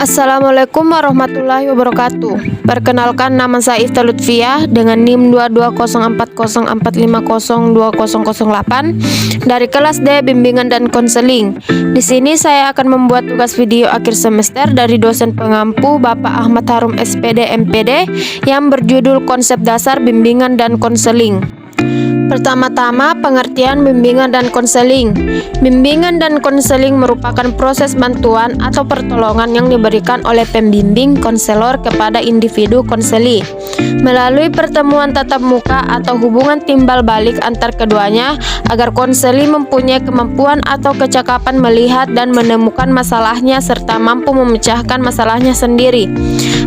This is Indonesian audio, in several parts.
Assalamualaikum warahmatullahi wabarakatuh. Perkenalkan, nama saya Ifta Lutfiah dengan NIM 220404502008 dari kelas D Bimbingan dan Konseling. Di sini saya akan membuat tugas video akhir semester dari dosen pengampu Bapak Ahmad Harum SPD MPD yang berjudul Konsep Dasar Bimbingan dan Konseling. Pertama-tama, pengertian bimbingan dan konseling. Bimbingan dan konseling merupakan proses bantuan atau pertolongan yang diberikan oleh pembimbing konselor kepada individu konseli melalui pertemuan tatap muka atau hubungan timbal balik antar keduanya agar konseli mempunyai kemampuan atau kecakapan melihat dan menemukan masalahnya serta mampu memecahkan masalahnya sendiri,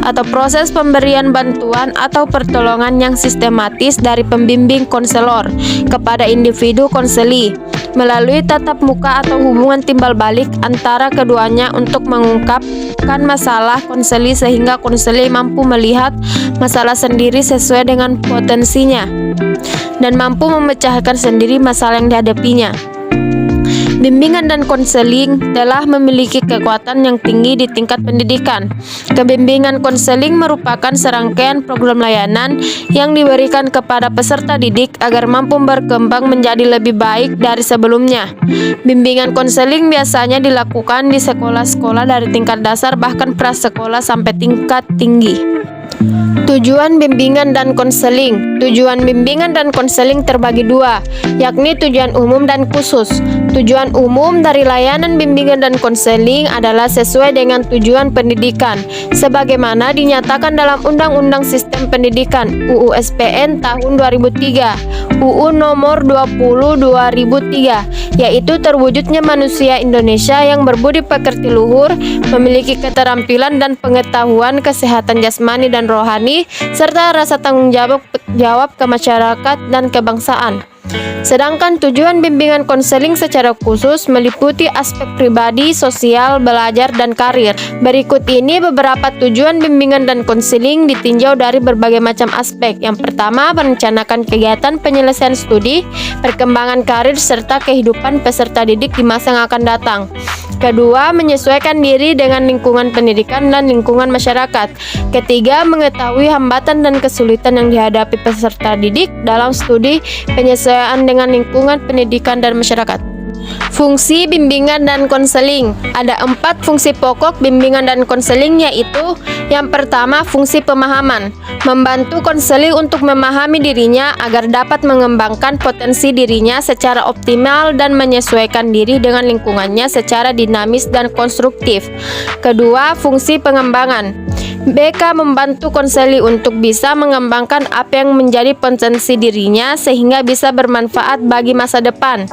atau proses pemberian bantuan atau pertolongan yang sistematis dari pembimbing konselor kepada individu konseli melalui tatap muka atau hubungan timbal balik antara keduanya untuk mengungkapkan masalah konseli sehingga konseli mampu melihat masalah sendiri sesuai dengan potensinya dan mampu memecahkan sendiri masalah yang dihadapinya. Bimbingan dan konseling telah memiliki kekuatan yang tinggi di tingkat pendidikan. Kebimbingan konseling merupakan serangkaian program layanan yang diberikan kepada peserta didik agar mampu berkembang menjadi lebih baik dari sebelumnya. Bimbingan konseling biasanya dilakukan di sekolah-sekolah dari tingkat dasar bahkan prasekolah sampai tingkat tinggi. Tujuan bimbingan dan konseling. Tujuan bimbingan dan konseling terbagi dua, yakni tujuan umum dan khusus. Tujuan umum dari layanan bimbingan dan konseling adalah sesuai dengan tujuan pendidikan, sebagaimana dinyatakan dalam Undang-Undang Sistem Pendidikan UU SPN tahun 2003, UU Nomor 20 2003, yaitu terwujudnya manusia Indonesia yang berbudi pekerti luhur, memiliki keterampilan dan pengetahuan kesehatan jasmani dan rohani, serta rasa tanggung jawab ke masyarakat dan kebangsaan. Sedangkan tujuan bimbingan konseling secara khusus meliputi aspek pribadi, sosial, belajar, dan karir. Berikut ini beberapa tujuan bimbingan dan konseling ditinjau dari berbagai macam aspek. Yang pertama, merencanakan kegiatan penyelesaian studi, perkembangan karir, serta kehidupan peserta didik di masa yang akan datang. Kedua, menyesuaikan diri dengan lingkungan pendidikan dan lingkungan masyarakat. Ketiga, mengetahui hambatan dan kesulitan yang dihadapi peserta didik dalam studi penyesuaian dengan lingkungan pendidikan dan masyarakat. Fungsi bimbingan dan konseling. Ada 4 fungsi pokok bimbingan dan konseling, yaitu yang pertama, fungsi pemahaman. Membantu konseli untuk memahami dirinya agar dapat mengembangkan potensi dirinya secara optimal dan menyesuaikan diri dengan lingkungannya secara dinamis dan konstruktif. Kedua, fungsi pengembangan. BK membantu konseli untuk bisa mengembangkan apa yang menjadi potensi dirinya sehingga bisa bermanfaat bagi masa depan.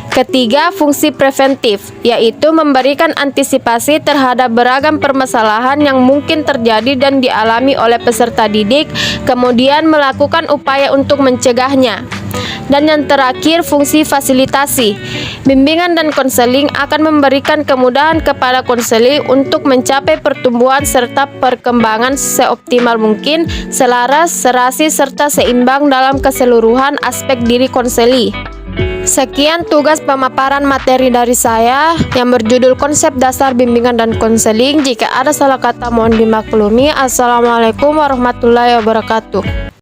Ketiga, fungsi preventif, yaitu memberikan antisipasi terhadap beragam permasalahan yang mungkin terjadi dan dialami oleh peserta didik, kemudian melakukan upaya untuk mencegahnya. Dan yang terakhir, fungsi fasilitasi. Bimbingan dan konseling akan memberikan kemudahan kepada konseli untuk mencapai pertumbuhan serta perkembangan seoptimal mungkin, selaras, serasi, serta seimbang dalam keseluruhan aspek diri konseli. Sekian tugas pemaparan materi dari saya yang berjudul Konsep Dasar Bimbingan dan Konseling. Jika ada salah kata mohon dimaklumi. Assalamualaikum warahmatullahi wabarakatuh.